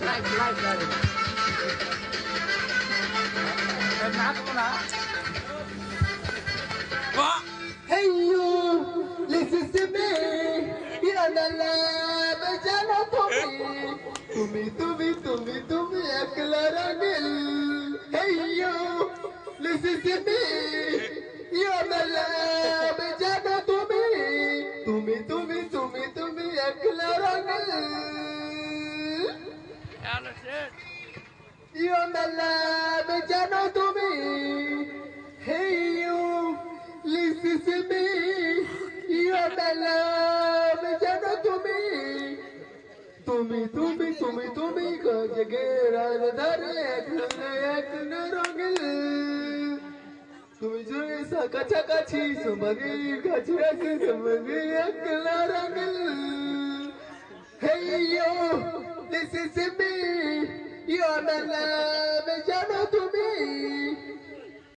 Light light light না তোমরা Hey you, listen to me. Ya la la, bajana tumi akla rangil. Hey you, listen to me. Ya la la, bajana tumi akla rangil. Ya la la, bajana tumi. Hey you. Listen to me, you're my love, জানো তুমি গজগেরার ধারে এক রঙিল তুমি যদি কাছাকাছি সমাধির কাছে আছে সমাধি একলা রঙিল Hey yo, listen to me, you're my love, জানো তুমি